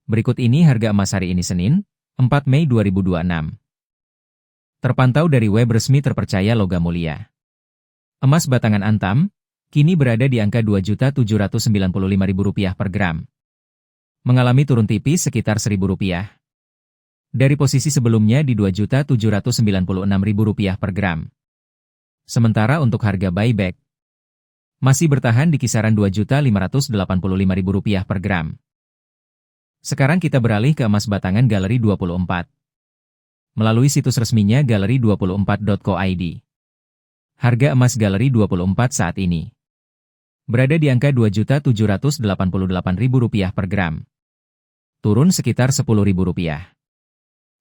Berikut ini harga emas hari ini Senin, 4 Mei 2026. Terpantau dari web resmi terpercaya Logam Mulia. Emas batangan Antam, kini berada di angka Rp2.795.000 per gram. Mengalami turun tipis sekitar Rp1.000. Dari posisi sebelumnya di Rp2.796.000 per gram. Sementara untuk harga buyback, masih bertahan di kisaran Rp2.585.000 per gram. Sekarang kita beralih ke emas batangan Galeri 24. Melalui situs resminya galeri24.co.id. Harga emas Galeri 24 saat ini berada di angka Rp2.788.000 per gram. Turun sekitar Rp10.000.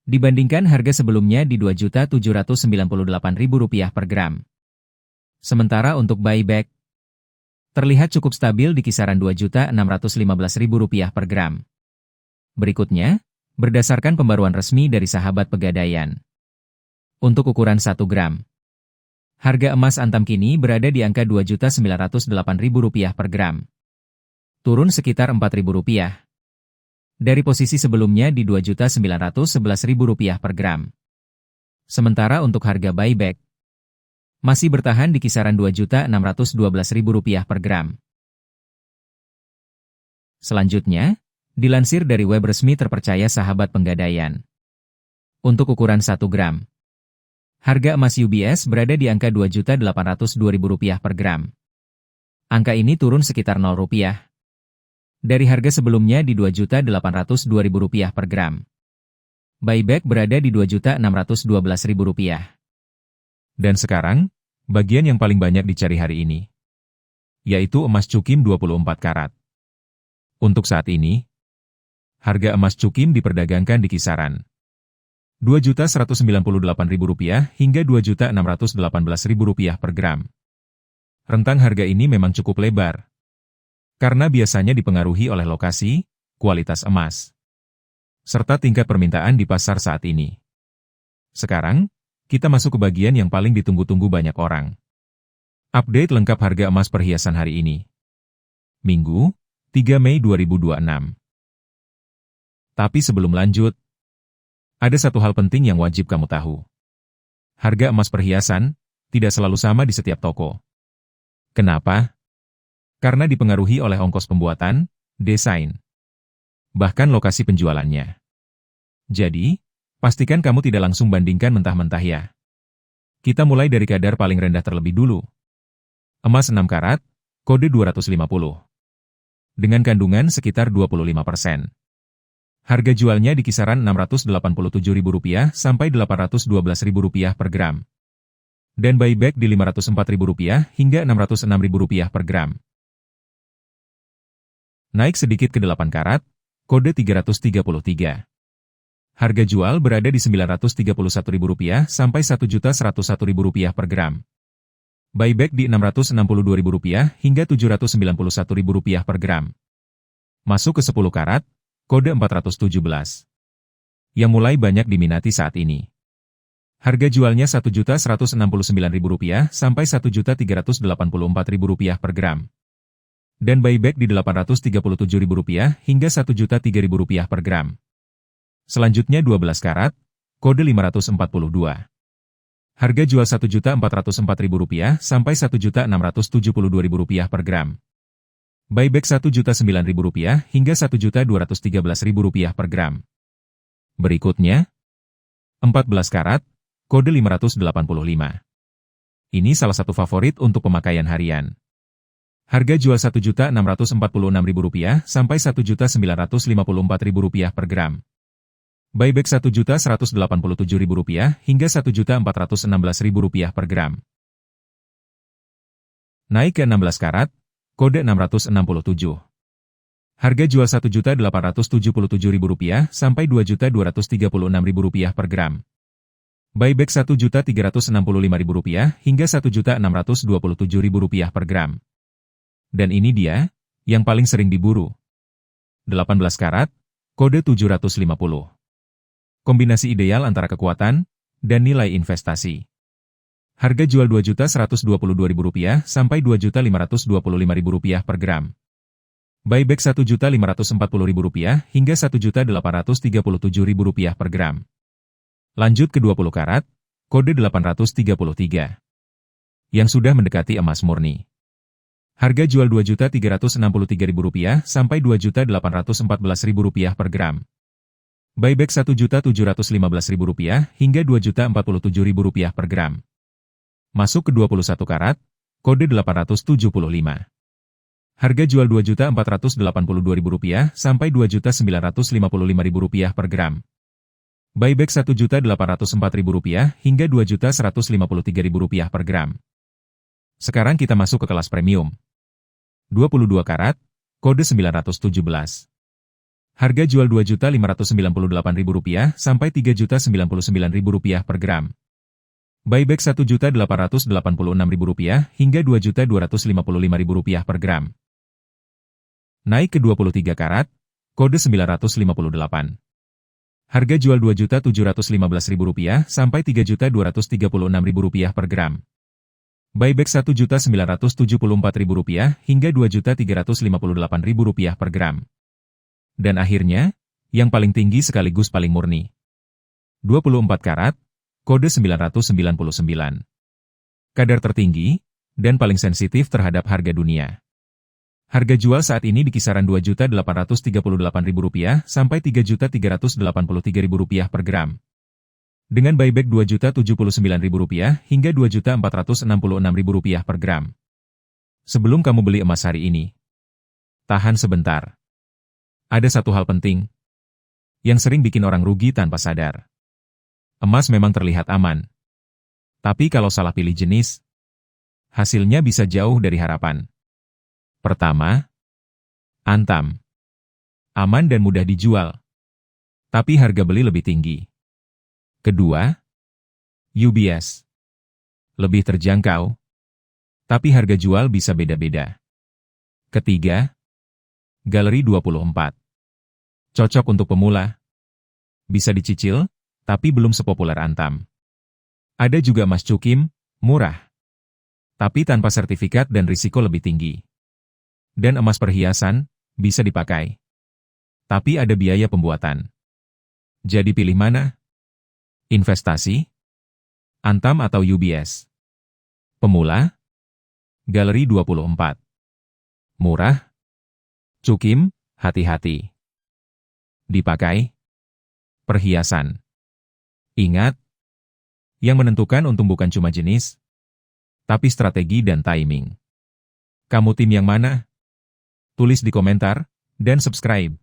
Dibandingkan harga sebelumnya di Rp2.798.000 per gram. Sementara untuk buyback, terlihat cukup stabil di kisaran Rp2.615.000 per gram. Berikutnya, berdasarkan pembaruan resmi dari Sahabat Pegadaian. Untuk ukuran 1 gram, harga emas Antam kini berada di angka Rp2.908.000 per gram. Turun sekitar Rp4.000. Dari posisi sebelumnya di Rp2.911.000 per gram. Sementara untuk harga buyback, masih bertahan di kisaran Rp2.612.000 per gram. Selanjutnya, dilansir dari web resmi terpercaya Sahabat Pegadaian. Untuk ukuran 1 gram, harga emas UBS berada di angka Rp2.802.000 per gram. Angka ini turun sekitar Rp0 dari harga sebelumnya di Rp2.802.000 per gram. Buyback berada di Rp2.612.000. Dan sekarang, bagian yang paling banyak dicari hari ini, yaitu emas Cukim 24 karat. Untuk saat ini, harga emas Cukim diperdagangkan di kisaran Rp2.198.000 hingga Rp2.618.000 per gram. Rentang harga ini memang cukup lebar, karena biasanya dipengaruhi oleh lokasi, kualitas emas, serta tingkat permintaan di pasar saat ini. Sekarang, kita masuk ke bagian yang paling ditunggu-tunggu banyak orang. Update lengkap harga emas perhiasan hari ini. Minggu, 3 Mei 2026. Tapi sebelum lanjut, ada satu hal penting yang wajib kamu tahu. Harga emas perhiasan tidak selalu sama di setiap toko. Kenapa? Karena dipengaruhi oleh ongkos pembuatan, desain, bahkan lokasi penjualannya. Jadi, pastikan kamu tidak langsung bandingkan mentah-mentah ya. Kita mulai dari kadar paling rendah terlebih dulu. Emas 6 karat, kode 250. Dengan kandungan sekitar 25%. Harga jualnya di kisaran Rp687.000 sampai Rp812.000 per gram. Dan buyback di Rp504.000 hingga Rp606.000 per gram. Naik sedikit ke 8 karat, kode 333. Harga jual berada di Rp931.000 sampai Rp1.101.000 per gram. Buyback di Rp662.000 hingga Rp791.000 per gram. Masuk ke 10 karat, kode 417. Yang mulai banyak diminati saat ini. Harga jualnya Rp1.169.000 sampai Rp1.384.000 per gram. Dan buyback di Rp837.000 hingga Rp1.003.000 per gram. Selanjutnya 12 karat, kode 542. Harga jual Rp1.404.000 sampai Rp1.672.000 per gram. Buyback Rp1.009.000 hingga Rp1.213.000 per gram. Berikutnya, 14 karat, kode 585. Ini salah satu favorit untuk pemakaian harian. Harga jual Rp1.646.000 sampai Rp1.954.000 per gram. Buyback Rp1.187.000 hingga Rp1.416.000 per gram. Naik ke 16 karat, kode 667. Harga jual Rp1.877.000 sampai Rp2.236.000 per gram. Buyback Rp1.365.000 hingga Rp1.627.000 per gram. Dan ini dia, yang paling sering diburu. 18 karat, kode 750. Kombinasi ideal antara kekuatan dan nilai investasi. Harga jual Rp2.122.000 sampai Rp2.525.000 per gram. Buyback Rp1.540.000 hingga Rp1.837.000 per gram. Lanjut ke 20 karat, kode 833. Yang sudah mendekati emas murni. Harga jual Rp2.363.000 sampai Rp2.814.000 per gram. Buyback Rp1.715.000 hingga Rp2.047.000 per gram. Masuk ke 21 karat, kode 875. Harga jual Rp2.482.000 sampai Rp2.955.000 per gram. Buyback Rp1.804.000 hingga Rp2.153.000 per gram. Sekarang kita masuk ke kelas premium. 22 karat, kode 917. Harga jual Rp2.598.000 sampai Rp3.099.000 per gram. Buyback Rp1.886.000 hingga Rp2.255.000 per gram. Naik ke 23 karat, kode 958. Harga jual Rp2.715.000 sampai Rp3.236.000 per gram. Buyback Rp1.974.000 hingga Rp2.358.000 per gram. Dan akhirnya, yang paling tinggi sekaligus paling murni. 24 karat, kode 999. Kadar tertinggi, dan paling sensitif terhadap harga dunia. Harga jual saat ini di kisaran Rp2.838.000 sampai Rp3.383.000 per gram. Dengan buyback Rp2.079.000 hingga Rp2.466.000 per gram. Sebelum kamu beli emas hari ini, tahan sebentar. Ada satu hal penting yang sering bikin orang rugi tanpa sadar. Emas memang terlihat aman. Tapi kalau salah pilih jenis, hasilnya bisa jauh dari harapan. Pertama, Antam. Aman dan mudah dijual. Tapi harga beli lebih tinggi. Kedua, UBS. Lebih terjangkau. Tapi harga jual bisa beda-beda. Ketiga, Galeri 24. Cocok untuk pemula. Bisa dicicil, tapi belum sepopuler Antam. Ada juga emas cukim, murah. Tapi tanpa sertifikat dan risiko lebih tinggi. Dan emas perhiasan, bisa dipakai. Tapi ada biaya pembuatan. Jadi pilih mana? Investasi? Antam atau UBS? Pemula? Galeri 24. Murah? Cukim, hati-hati. Dipakai? Perhiasan. Ingat, yang menentukan untung bukan cuma jenis, tapi strategi dan timing. Kamu tim yang mana? Tulis di komentar, dan subscribe.